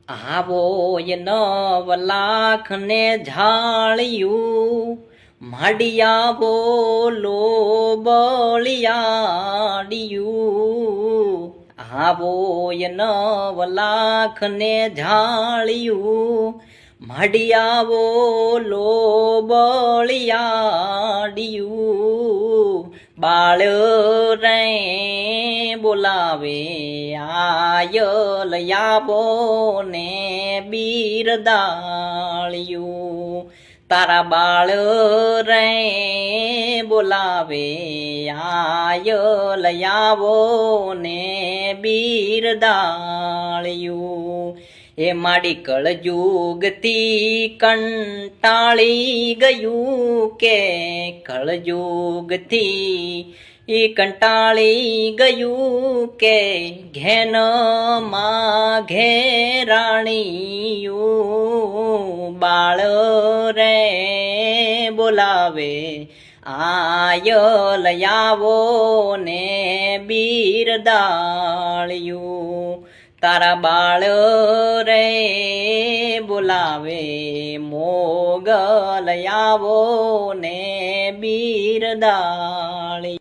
આવો એ નવલાખ ને ઝાળિયું માડિયા બોલો બળિયાડિયું આવો એ નવલાખ ને ઝાળિયું માડિયા બોલો બળિયાડિયું બાળ રે બોલાવે આયલ આવો ને બિરદાળિયું તારા બાળ રે બોલાવે આયલ આવો ને બિરદાળિયું એ માડી કળજુગથી કંટાળી ગયું કે કળજુગથી એ કંટાળી ગયું કે ઘેન માં ઘેરાણીયું બાળ રે બોલાવે આયલ આવો ને બિરદાળિયું તારા બાળ રે બોલાવે મોગલ આવો ને બિરદાળિયું